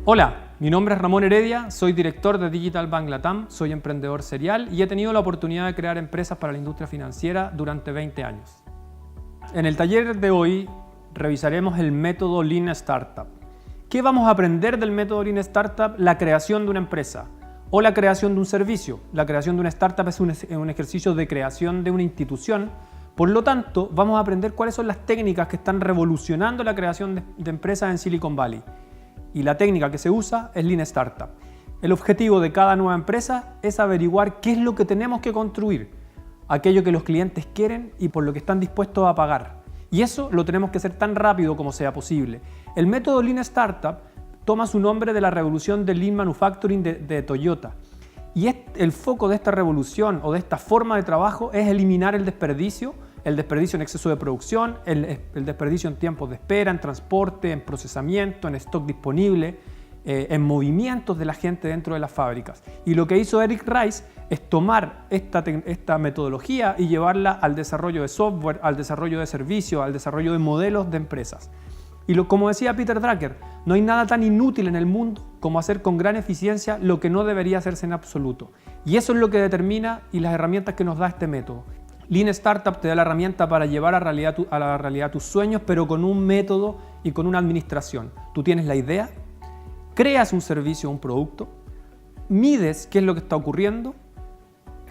Hola, mi nombre es Ramón Heredia, soy director de Digital Bank Latam, soy emprendedor serial y he tenido la oportunidad de crear empresas para la industria financiera durante 20 años. En el taller de hoy revisaremos el método Lean Startup. ¿Qué vamos a aprender del método Lean Startup? La creación de una empresa o la creación de un servicio. La creación de una startup es un ejercicio de creación de una institución. Por lo tanto, vamos a aprender cuáles son las técnicas que están revolucionando la creación de empresas en Silicon Valley. Y la técnica que se usa es Lean Startup. El objetivo de cada nueva empresa es averiguar qué es lo que tenemos que construir, aquello que los clientes quieren y por lo que están dispuestos a pagar. Y eso lo tenemos que hacer tan rápido como sea posible. El método Lean Startup toma su nombre de la revolución del Lean Manufacturing de Toyota. Y el foco de esta revolución o de esta forma de trabajo es eliminar el desperdicio en exceso de producción, el desperdicio en tiempos de espera, en transporte, en procesamiento, en stock disponible, en movimientos de la gente dentro de las fábricas. Y lo que hizo Eric Rice es tomar esta metodología y llevarla al desarrollo de software, al desarrollo de servicios, al desarrollo de modelos de empresas. Y como decía Peter Drucker, no hay nada tan inútil en el mundo como hacer con gran eficiencia lo que no debería hacerse en absoluto. Y eso es lo que determina y las herramientas que nos da este método. Lean Startup te da la herramienta para llevar a la realidad tus sueños, pero con un método y con una administración. Tú tienes la idea, creas un servicio o un producto, mides qué es lo que está ocurriendo,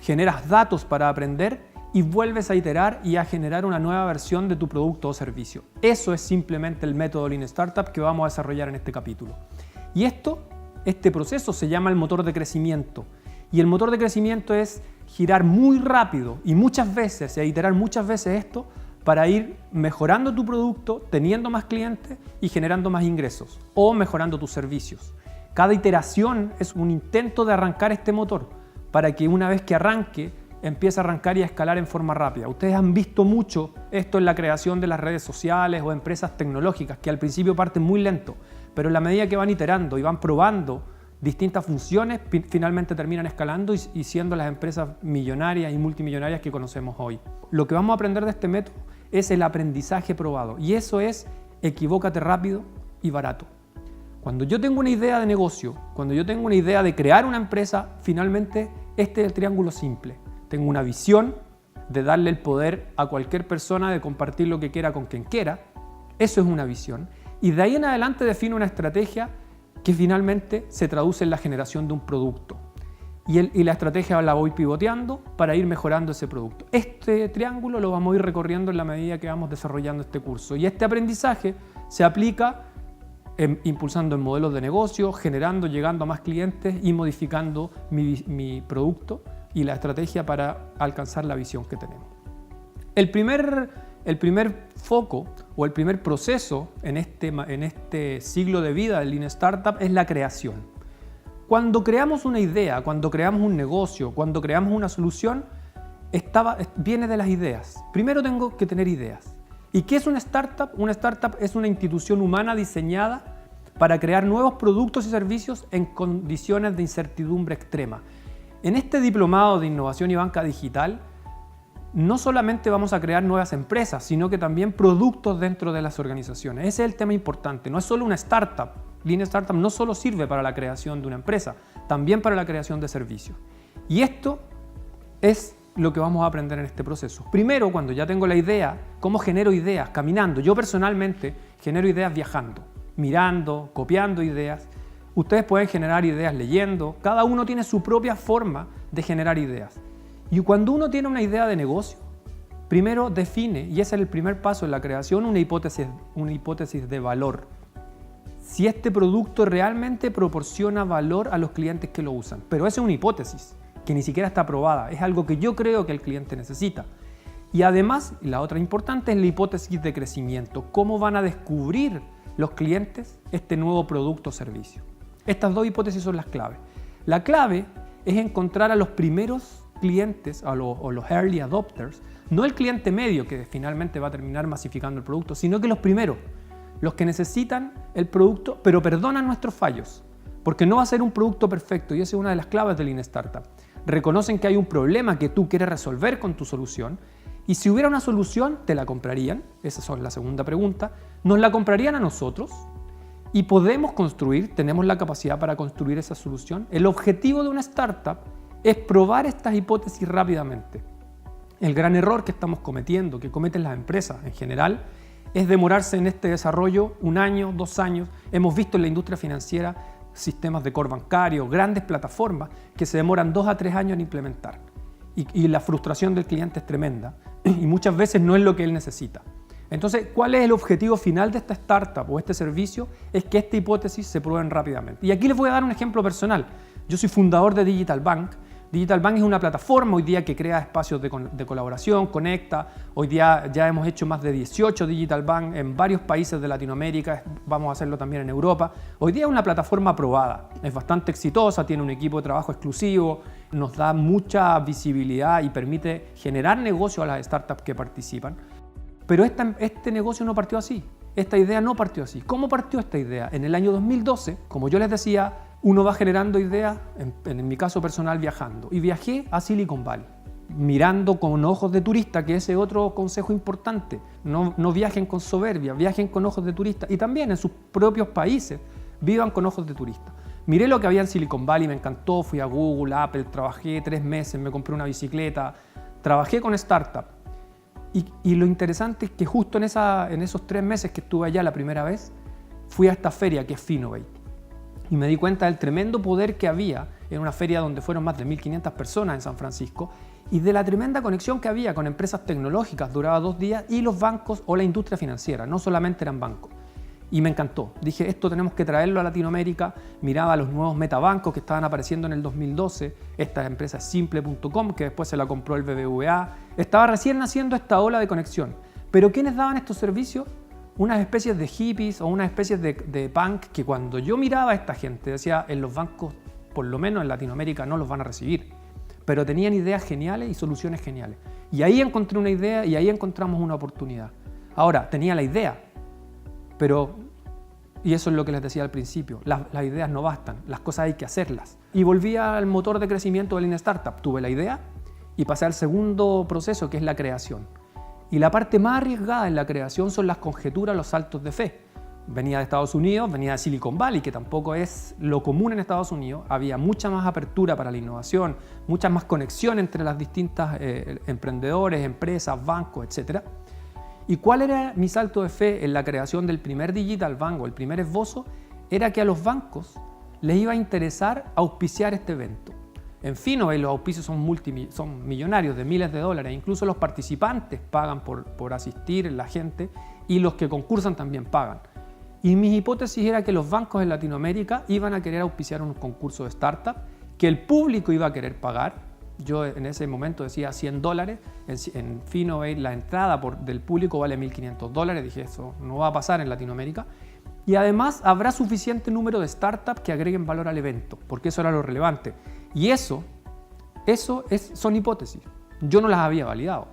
generas datos para aprender y vuelves a iterar y a generar una nueva versión de tu producto o servicio. Eso es simplemente el método Lean Startup que vamos a desarrollar en este capítulo. Y este proceso se llama el motor de crecimiento. Y el motor de crecimiento es girar muy rápido y muchas veces, y iterar muchas veces esto para ir mejorando tu producto, teniendo más clientes y generando más ingresos o mejorando tus servicios. Cada iteración es un intento de arrancar este motor para que una vez que arranque, empiece a arrancar y a escalar en forma rápida. Ustedes han visto mucho esto en la creación de las redes sociales o empresas tecnológicas que al principio parten muy lento, pero en la medida que van iterando y van probando distintas funciones, finalmente terminan escalando y siendo las empresas millonarias y multimillonarias que conocemos hoy. Lo que vamos a aprender de este método es el aprendizaje probado y eso es equivócate rápido y barato. Cuando yo tengo una idea de negocio, cuando yo tengo una idea de crear una empresa, finalmente este es el triángulo simple. Tengo una visión de darle el poder a cualquier persona de compartir lo que quiera con quien quiera. Eso es una visión. Y de ahí en adelante defino una estrategia que finalmente se traduce en la generación de un producto. Y la estrategia la voy pivoteando para ir mejorando ese producto. Este triángulo lo vamos a ir recorriendo en la medida que vamos desarrollando este curso. Y este aprendizaje se aplica impulsando en modelos de negocio, generando, llegando a más clientes y modificando mi producto y la estrategia para alcanzar la visión que tenemos. El primer foco o el primer proceso en este siglo de vida del Lean Startup es la creación. Cuando creamos una idea, cuando creamos un negocio, cuando creamos una solución, viene de las ideas. Primero tengo que tener ideas. ¿Y qué es una startup? Una startup es una institución humana diseñada para crear nuevos productos y servicios en condiciones de incertidumbre extrema. En este diplomado de innovación y banca digital, no solamente vamos a crear nuevas empresas, sino que también productos dentro de las organizaciones. Ese es el tema importante. No es solo una startup. Lean Startup no solo sirve para la creación de una empresa, también para la creación de servicios. Y esto es lo que vamos a aprender en este proceso. Primero, cuando ya tengo la idea, ¿cómo genero ideas? Caminando. Yo personalmente genero ideas viajando, mirando, copiando ideas. Ustedes pueden generar ideas leyendo. Cada uno tiene su propia forma de generar ideas. Y cuando uno tiene una idea de negocio, primero define, y ese es el primer paso en la creación, una hipótesis de valor. Si este producto realmente proporciona valor a los clientes que lo usan. Pero esa es una hipótesis que ni siquiera está probada. Es algo que yo creo que el cliente necesita. Y además, la otra importante es la hipótesis de crecimiento. ¿Cómo van a descubrir los clientes este nuevo producto o servicio? Estas dos hipótesis son las claves. La clave es encontrar a los primeros clientes o los early adopters, no el cliente medio que finalmente va a terminar masificando el producto, sino que los primeros, los que necesitan el producto, pero perdonan nuestros fallos, porque no va a ser un producto perfecto y esa es una de las claves de Lean Startup. Reconocen que hay un problema que tú quieres resolver con tu solución y si hubiera una solución, ¿te la comprarían? Esa es la segunda pregunta. ¿Nos la comprarían a nosotros? Y podemos construir, tenemos la capacidad para construir esa solución. El objetivo de una startup es probar estas hipótesis rápidamente. El gran error que estamos cometiendo, que cometen las empresas en general, es demorarse en este desarrollo 1 año, 2 años. Hemos visto en la industria financiera sistemas de core bancario, grandes plataformas que se demoran 2 a 3 años en implementar. Y la frustración del cliente es tremenda y muchas veces no es lo que él necesita. Entonces, ¿cuál es el objetivo final de esta startup o este servicio? Es que esta hipótesis se prueben rápidamente. Y aquí les voy a dar un ejemplo personal. Yo soy fundador de Digital Bank. Digital Bank es una plataforma hoy día que crea espacios de colaboración, conecta. Hoy día ya hemos hecho más de 18 Digital Bank en varios países de Latinoamérica. Vamos a hacerlo también en Europa. Hoy día es una plataforma probada. Es bastante exitosa, tiene un equipo de trabajo exclusivo, nos da mucha visibilidad y permite generar negocio a las startups que participan. Pero este negocio no partió así, esta idea no partió así. ¿Cómo partió esta idea? En el año 2012, como yo les decía, uno va generando ideas, en mi caso personal viajando. Y viajé a Silicon Valley, mirando con ojos de turista, que ese es otro consejo importante. No viajen con soberbia, viajen con ojos de turista. Y también en sus propios países, vivan con ojos de turista. Miré lo que había en Silicon Valley, me encantó, fui a Google, Apple, trabajé 3 meses, me compré una bicicleta, trabajé con startups. Y lo interesante es que justo en esos 3 meses que estuve allá la primera vez, fui a esta feria que es Finovate. Y me di cuenta del tremendo poder que había en una feria donde fueron más de 1.500 personas en San Francisco y de la tremenda conexión que había con empresas tecnológicas, duraba 2 días, y los bancos o la industria financiera, no solamente eran bancos. Y me encantó. Dije, esto tenemos que traerlo a Latinoamérica. Miraba los nuevos metabancos que estaban apareciendo en el 2012. Esta empresa es Simple.com, que después se la compró el BBVA. Estaba recién naciendo esta ola de conexión. Pero ¿quiénes daban estos servicios? Unas especies de hippies o unas especies de punk que cuando yo miraba a esta gente, decía, en los bancos, por lo menos en Latinoamérica, no los van a recibir. Pero tenían ideas geniales y soluciones geniales. Y ahí encontré una idea y ahí encontramos una oportunidad. Ahora, tenía la idea. Pero, y eso es lo que les decía al principio, las ideas no bastan, las cosas hay que hacerlas. Y volví al motor de crecimiento de Lean Startup. Tuve la idea y pasé al segundo proceso, que es la creación. Y la parte más arriesgada en la creación son las conjeturas, los saltos de fe. Venía de Estados Unidos, venía de Silicon Valley, que tampoco es lo común en Estados Unidos. Había mucha más apertura para la innovación, mucha más conexión entre las distintas emprendedores, empresas, bancos, etc. ¿Y cuál era mi salto de fe en la creación del primer Digital Bank o el primer esbozo? Era que a los bancos les iba a interesar auspiciar este evento. En Finovate los auspicios son millonarios, de miles de dólares. Incluso los participantes pagan por asistir, la gente, y los que concursan también pagan. Y mi hipótesis era que los bancos en Latinoamérica iban a querer auspiciar un concurso de startup, que el público iba a querer pagar. Yo en ese momento decía $100. En Finovate la entrada del público vale $1.500. Dije, eso no va a pasar en Latinoamérica. Y además habrá suficiente número de startups que agreguen valor al evento, porque eso era lo relevante. Y son hipótesis. Yo no las había validado.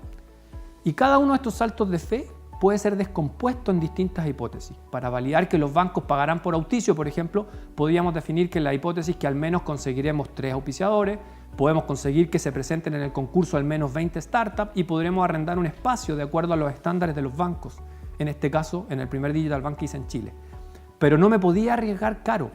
Y cada uno de estos saltos de fe puede ser descompuesto en distintas hipótesis. Para validar que los bancos pagarán por auspicio, por ejemplo, podríamos definir que la hipótesis que al menos conseguiremos 3 auspiciadores, podemos conseguir que se presenten en el concurso al menos 20 startups y podremos arrendar un espacio de acuerdo a los estándares de los bancos. En este caso, en el primer Digital Bank que hice en Chile. Pero no me podía arriesgar caro.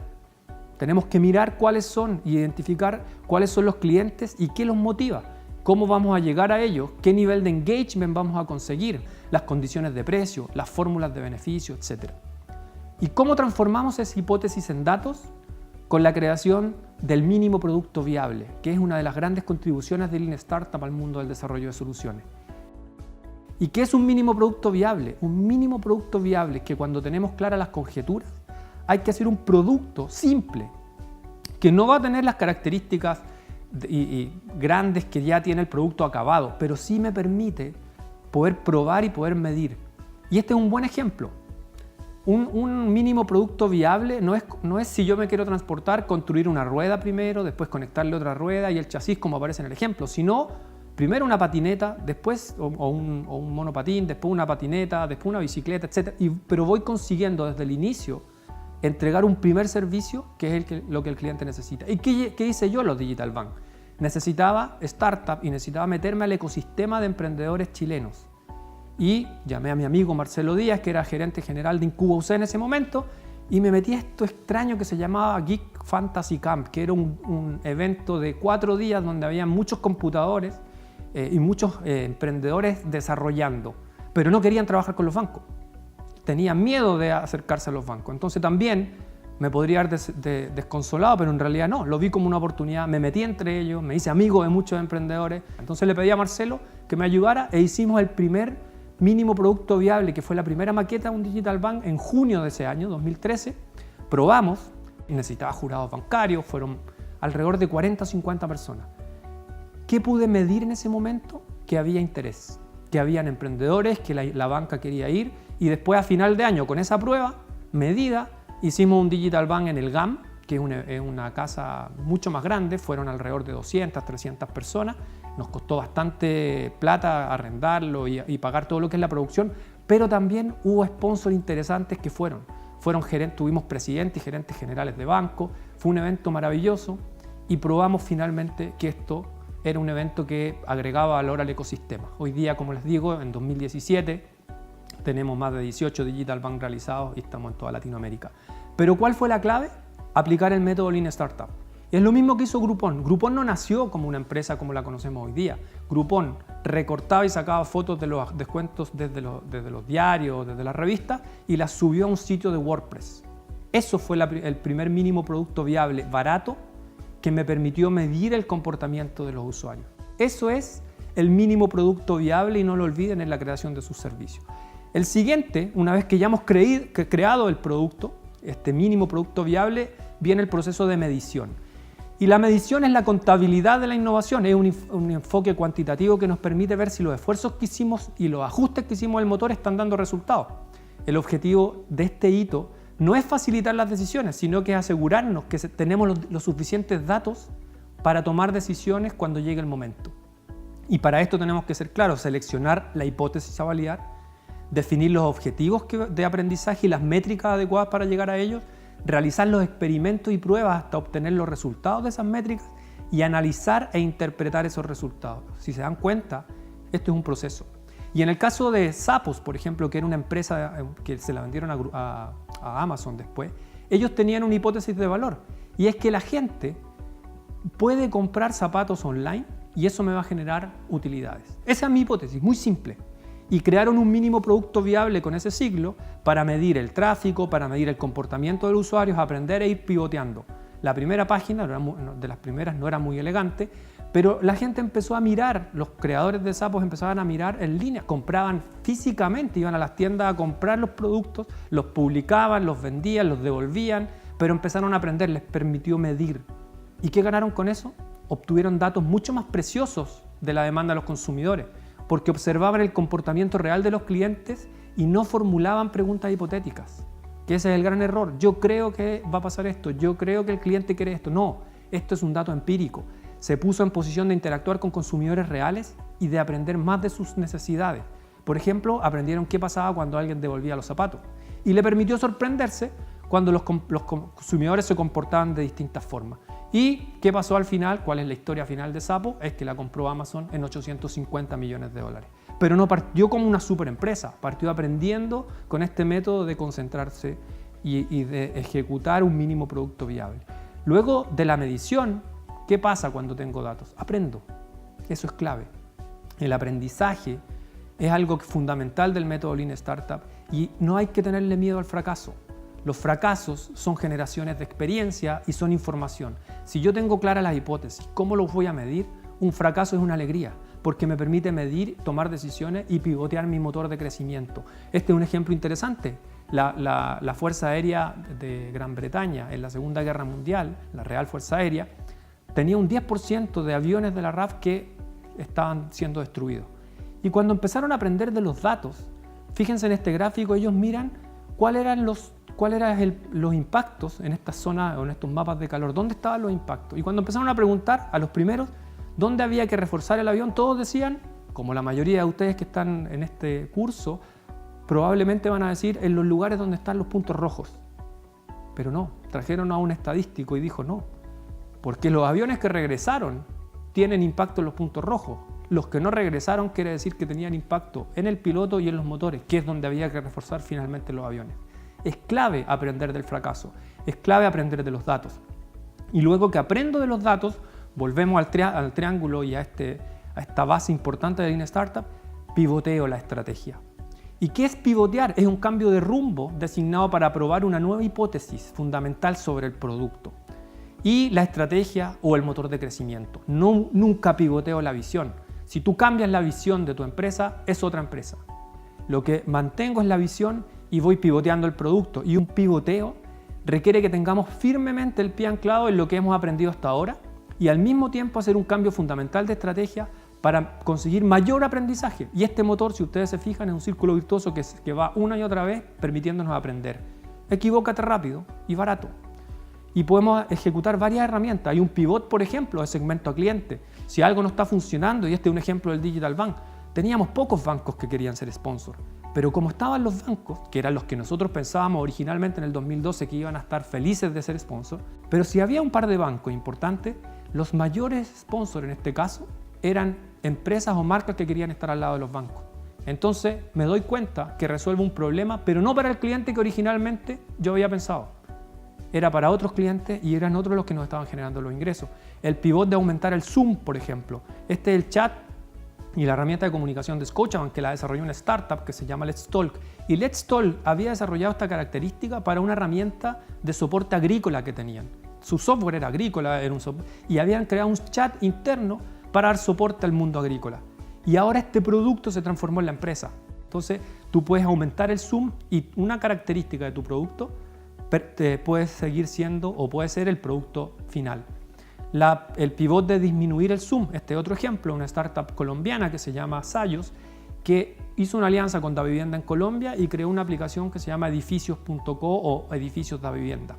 Tenemos que mirar cuáles son, identificar cuáles son los clientes y qué los motiva. Cómo vamos a llegar a ellos, qué nivel de engagement vamos a conseguir, las condiciones de precio, las fórmulas de beneficio, etc. ¿Y cómo transformamos esa hipótesis en datos? Con la creación del mínimo producto viable, que es una de las grandes contribuciones de Lean Startup al mundo del desarrollo de soluciones. ¿Y qué es un mínimo producto viable? Un mínimo producto viable es que cuando tenemos claras las conjeturas, hay que hacer un producto simple, que no va a tener las características grandes que ya tiene el producto acabado, pero sí me permite poder probar y poder medir. Y este es un buen ejemplo. Un mínimo producto viable no es si yo me quiero transportar, construir una rueda primero, después conectarle otra rueda y el chasis como aparece en el ejemplo, sino primero una patineta, después o un monopatín, después una patineta, después una bicicleta, etc. Pero voy consiguiendo desde el inicio entregar un primer servicio que es lo que el cliente necesita. ¿Y qué hice yo en los Digital Bank? Necesitaba startup y necesitaba meterme al ecosistema de emprendedores chilenos. Y llamé a mi amigo Marcelo Díaz, que era gerente general de Incuba UC en ese momento, y me metí a esto extraño que se llamaba Geek Fantasy Camp, que era un evento de 4 días donde había muchos computadores y muchos emprendedores desarrollando, pero no querían trabajar con los bancos. Tenían miedo de acercarse a los bancos. Entonces también me podría haber desconsolado, pero en realidad no. Lo vi como una oportunidad, me metí entre ellos, me hice amigo de muchos emprendedores. Entonces le pedí a Marcelo que me ayudara e hicimos el primer mínimo producto viable, que fue la primera maqueta de un digital bank en junio de ese año, 2013. Probamos y necesitaba jurados bancarios, fueron alrededor de 40 o 50 personas. ¿Qué pude medir en ese momento? Que había interés, que habían emprendedores, que la banca quería ir, y después a final de año con esa prueba medida hicimos un digital bank en el GAM, que es una casa mucho más grande, fueron alrededor de 200, 300 personas, nos costó bastante plata arrendarlo y pagar todo lo que es la producción, pero también hubo sponsors interesantes que fueron gerentes, tuvimos presidentes y gerentes generales de banco, fue un evento maravilloso y probamos finalmente que esto era un evento que agregaba valor al ecosistema. Hoy día, como les digo, en 2017 tenemos más de 18 digital bank realizados y estamos en toda Latinoamérica. Pero ¿cuál fue la clave? Aplicar el método Lean Startup. Es lo mismo que hizo Groupon. Groupon no nació como una empresa como la conocemos hoy día. Groupon recortaba y sacaba fotos de los descuentos desde los diarios, desde las revistas y las subió a un sitio de WordPress. Eso fue el primer mínimo producto viable, barato, que me permitió medir el comportamiento de los usuarios. Eso es el mínimo producto viable y no lo olviden en la creación de sus servicios. El siguiente, una vez que ya hemos creado el producto, este mínimo producto viable, viene el proceso de medición. Y la medición es la contabilidad de la innovación, es un enfoque cuantitativo que nos permite ver si los esfuerzos que hicimos y los ajustes que hicimos al motor están dando resultados. El objetivo de este hito no es facilitar las decisiones, sino que es asegurarnos que tenemos los suficientes datos para tomar decisiones cuando llegue el momento. Y para esto tenemos que ser claros, seleccionar la hipótesis a validar, definir los objetivos de aprendizaje y las métricas adecuadas para llegar a ellos, realizar los experimentos y pruebas hasta obtener los resultados de esas métricas y analizar e interpretar esos resultados. Si se dan cuenta, esto es un proceso. Y en el caso de Zappos, por ejemplo, que era una empresa que se la vendieron a Amazon después, ellos tenían una hipótesis de valor y es que la gente puede comprar zapatos online y eso me va a generar utilidades. Esa es mi hipótesis, muy simple. Y crearon un mínimo producto viable con ese ciclo para medir el tráfico, para medir el comportamiento de los usuarios, aprender e ir pivoteando. La primera página, de las primeras, no era muy elegante, pero la gente empezó a mirar, los creadores de Zappos empezaban a mirar en línea, compraban físicamente, iban a las tiendas a comprar los productos, los publicaban, los vendían, los devolvían, pero empezaron a aprender, les permitió medir. ¿Y qué ganaron con eso? Obtuvieron datos mucho más preciosos de la demanda de los consumidores, porque observaban el comportamiento real de los clientes y no formulaban preguntas hipotéticas, que ese es el gran error. Yo creo que va a pasar esto, yo creo que el cliente quiere esto. No, esto es un dato empírico. Se puso en posición de interactuar con consumidores reales y de aprender más de sus necesidades. Por ejemplo, aprendieron qué pasaba cuando alguien devolvía los zapatos y le permitió sorprenderse cuando los consumidores se comportaban de distintas formas. ¿Y qué pasó al final? ¿Cuál es la historia final de Zappos? Es que la compró Amazon en $850 millones. Pero no partió como una superempresa, partió aprendiendo con este método de concentrarse y de ejecutar un mínimo producto viable. Luego de la medición, ¿qué pasa cuando tengo datos? Aprendo. Eso es clave. El aprendizaje es algo fundamental del método Lean Startup y no hay que tenerle miedo al fracaso. Los fracasos son generaciones de experiencia y son información. Si yo tengo claras las hipótesis, ¿cómo los voy a medir? Un fracaso es una alegría, porque me permite medir, tomar decisiones y pivotear mi motor de crecimiento. Este es un ejemplo interesante. La Fuerza Aérea de Gran Bretaña en la Segunda Guerra Mundial, la Real Fuerza Aérea, tenía un 10% de aviones de la RAF que estaban siendo destruidos. Y cuando empezaron a aprender de los datos, fíjense en este gráfico, ellos miran cuáles eran los impactos en estas zonas o en estos mapas de calor, dónde estaban los impactos. Y cuando empezaron a preguntar a los primeros dónde había que reforzar el avión, todos decían, como la mayoría de ustedes que están en este curso, probablemente van a decir en los lugares donde están los puntos rojos. Pero no, trajeron a un estadístico y dijo no, porque los aviones que regresaron tienen impacto en los puntos rojos. Los que no regresaron quiere decir que tenían impacto en el piloto y en los motores, que es donde había que reforzar finalmente los aviones. Es clave aprender del fracaso, es clave aprender de los datos. Y luego que aprendo de los datos, volvemos al triángulo y a esta base importante de Lean Startup, pivoteo la estrategia. ¿Y qué es pivotear? Es un cambio de rumbo designado para probar una nueva hipótesis fundamental sobre el producto. Y la estrategia o el motor de crecimiento. Nunca pivoteo la visión. Si tú cambias la visión de tu empresa, es otra empresa. Lo que mantengo es la visión y voy pivoteando el producto. Y un pivoteo requiere que tengamos firmemente el pie anclado en lo que hemos aprendido hasta ahora y al mismo tiempo hacer un cambio fundamental de estrategia para conseguir mayor aprendizaje. Y este motor, si ustedes se fijan, es un círculo virtuoso que va una y otra vez permitiéndonos aprender. Equivócate rápido y barato. Y podemos ejecutar varias herramientas. Hay un pivot, por ejemplo, de segmento a cliente. Si algo no está funcionando, y este es un ejemplo del Digital Bank, teníamos pocos bancos que querían ser sponsor. Pero como estaban los bancos, que eran los que nosotros pensábamos originalmente en el 2012 que iban a estar felices de ser sponsor, pero si había un par de bancos importantes, los mayores sponsors en este caso eran empresas o marcas que querían estar al lado de los bancos. Entonces me doy cuenta que resuelvo un problema, pero no para el cliente que originalmente yo había pensado. Era para otros clientes y eran otros los que nos estaban generando los ingresos. El pivot de aumentar el Zoom, por ejemplo. Este es el chat y la herramienta de comunicación de Scotiabank, que la desarrolló una startup que se llama Let's Talk. Y Let's Talk había desarrollado esta característica para una herramienta de soporte agrícola que tenían. Su software era agrícola, y habían creado un chat interno para dar soporte al mundo agrícola. Y ahora este producto se transformó en la empresa. Entonces, tú puedes aumentar el Zoom y una característica de tu producto puede seguir siendo o puede ser el producto final. El pivot de disminuir el Zoom, este otro ejemplo, una startup colombiana que se llama Sayos, que hizo una alianza con Davivienda en Colombia y creó una aplicación que se llama edificios.co o Edificios Davivienda.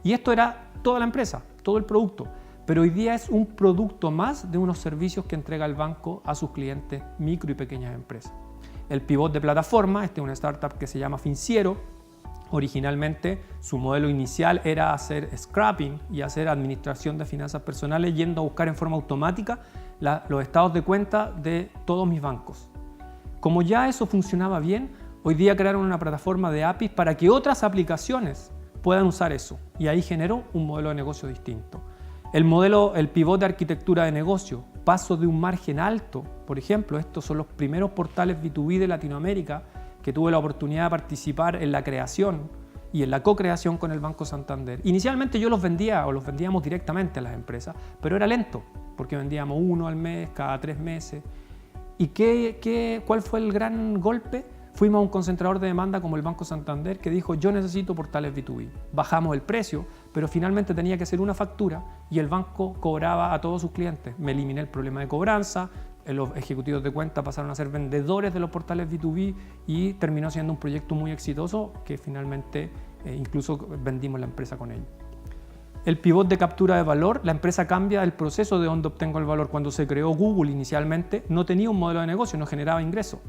Y esto era toda la empresa, todo el producto, pero hoy día es un producto más de unos servicios que entrega el banco a sus clientes micro y pequeñas empresas. El pivot de plataforma, este es una startup que se llama Finciero. Originalmente su modelo inicial era hacer scrapping y hacer administración de finanzas personales yendo a buscar en forma automática los estados de cuenta de todos mis bancos. Como ya eso funcionaba bien, hoy día crearon una plataforma de APIs para que otras aplicaciones puedan usar eso y ahí generó un modelo de negocio distinto. El pivot de arquitectura de negocio, paso de un margen alto, por ejemplo, estos son los primeros portales B2B de Latinoamérica que tuve la oportunidad de participar en la creación y en la co-creación con el Banco Santander. Inicialmente yo los vendía o los vendíamos directamente a las empresas, pero era lento, porque vendíamos uno al mes, cada 3 meses. ¿Y cuál fue el gran golpe? Fuimos a un concentrador de demanda como el Banco Santander que dijo, yo necesito portales B2B. Bajamos el precio, pero finalmente tenía que ser una factura y el banco cobraba a todos sus clientes. Me eliminé el problema de cobranza, los ejecutivos de cuenta pasaron a ser vendedores de los portales B2B y terminó siendo un proyecto muy exitoso que finalmente incluso vendimos la empresa con ellos. El pivot de captura de valor, la empresa cambia el proceso de dónde obtengo el valor. Cuando se creó Google inicialmente no tenía un modelo de negocio, no generaba ingresos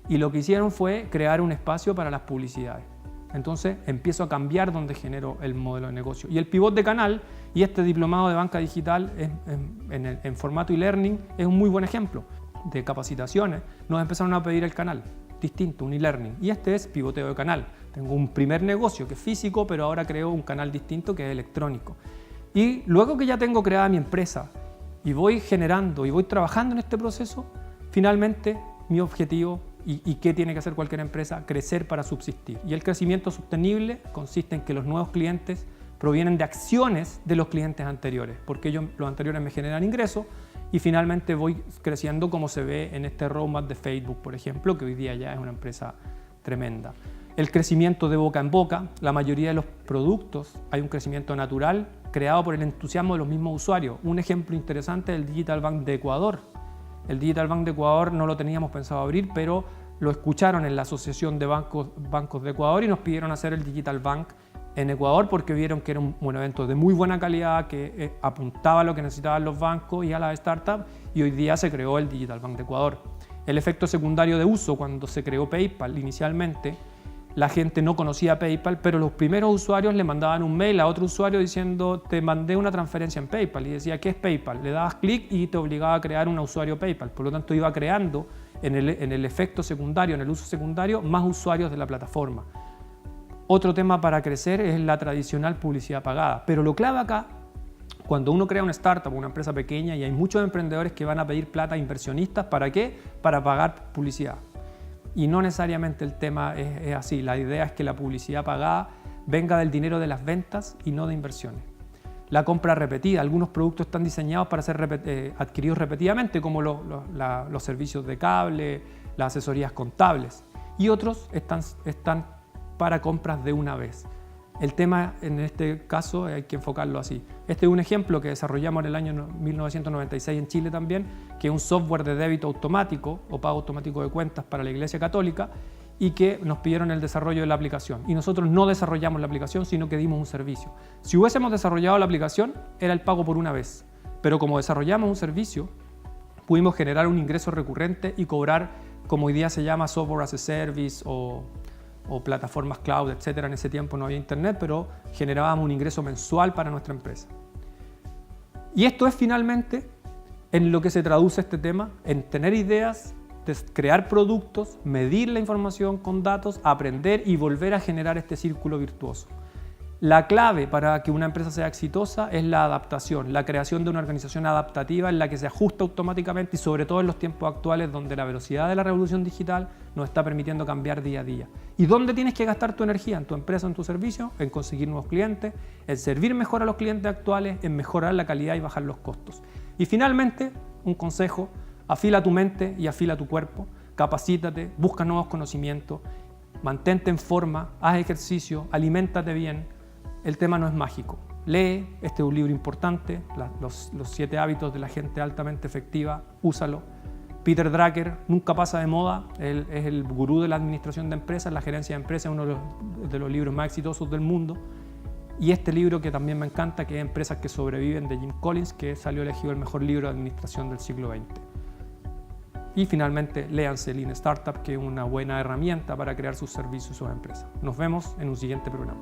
y lo que hicieron fue crear un espacio para las publicidades. Entonces empiezo a cambiar dónde genero el modelo de negocio. Y el pivot de canal y este diplomado de banca digital en formato e-learning es un muy buen ejemplo de capacitaciones. Nos empezaron a pedir el canal distinto, un e-learning. Y este es pivoteo de canal. Tengo un primer negocio que es físico, pero ahora creo un canal distinto que es electrónico. Y luego que ya tengo creada mi empresa y voy generando y voy trabajando en este proceso, finalmente mi objetivo ¿y qué tiene que hacer cualquier empresa? Crecer para subsistir. Y el crecimiento sostenible consiste en que los nuevos clientes provienen de acciones de los clientes anteriores, porque los anteriores me generan ingresos y finalmente voy creciendo como se ve en este roadmap de Facebook, por ejemplo, que hoy día ya es una empresa tremenda. El crecimiento de boca en boca, la mayoría de los productos hay un crecimiento natural creado por el entusiasmo de los mismos usuarios. Un ejemplo interesante es el Digital Bank de Ecuador. El Digital Bank de Ecuador no lo teníamos pensado abrir, pero lo escucharon en la Asociación de Bancos de Ecuador y nos pidieron hacer el Digital Bank en Ecuador porque vieron que era un evento de muy buena calidad que apuntaba a lo que necesitaban los bancos y a las startups y hoy día se creó el Digital Bank de Ecuador. El efecto secundario de uso, cuando se creó PayPal inicialmente, la gente no conocía PayPal, pero los primeros usuarios le mandaban un mail a otro usuario diciendo te mandé una transferencia en PayPal y decía ¿qué es PayPal? Le dabas clic y te obligaba a crear un usuario PayPal, por lo tanto iba creando en el efecto secundario, en el uso secundario, más usuarios de la plataforma. Otro tema para crecer es la tradicional publicidad pagada. Pero lo clave acá, cuando uno crea una startup, una empresa pequeña, y hay muchos emprendedores que van a pedir plata a inversionistas, ¿para qué? Para pagar publicidad. Y no necesariamente el tema es así. La idea es que la publicidad pagada venga del dinero de las ventas y no de inversiones. La compra repetida. Algunos productos están diseñados para ser adquiridos repetidamente, como los servicios de cable, las asesorías contables. Y otros están para compras de una vez. El tema en este caso hay que enfocarlo así. Este es un ejemplo que desarrollamos en el año 1996 en Chile también, que es un software de débito automático o pago automático de cuentas para la Iglesia Católica, y que nos pidieron el desarrollo de la aplicación. Y nosotros no desarrollamos la aplicación, sino que dimos un servicio. Si hubiésemos desarrollado la aplicación, era el pago por una vez. Pero como desarrollamos un servicio, pudimos generar un ingreso recurrente y cobrar, como hoy día se llama software as a service o plataformas cloud, etcétera. En ese tiempo no había internet, pero generábamos un ingreso mensual para nuestra empresa. Y esto es finalmente en lo que se traduce este tema, en tener ideas, crear productos, medir la información con datos, aprender y volver a generar este círculo virtuoso. La clave para que una empresa sea exitosa es la adaptación, la creación de una organización adaptativa en la que se ajusta automáticamente, y sobre todo en los tiempos actuales donde la velocidad de la revolución digital nos está permitiendo cambiar día a día. ¿Y dónde tienes que gastar tu energía? En tu empresa, en tu servicio, en conseguir nuevos clientes, en servir mejor a los clientes actuales, en mejorar la calidad y bajar los costos. Y finalmente, un consejo: afila tu mente y afila tu cuerpo, capacítate, busca nuevos conocimientos, mantente en forma, haz ejercicio, aliméntate bien. El tema no es mágico. Lee, este es un libro importante, los 7 hábitos de la gente altamente efectiva, úsalo. Peter Drucker nunca pasa de moda, él es el gurú de la administración de empresas, la gerencia de empresas, uno de los libros más exitosos del mundo. Y este libro que también me encanta, que es Empresas que sobreviven, de Jim Collins, que salió elegido el mejor libro de administración del siglo XX. Y finalmente, léanse Lean Startup, que es una buena herramienta para crear sus servicios y sus empresas. Nos vemos en un siguiente programa.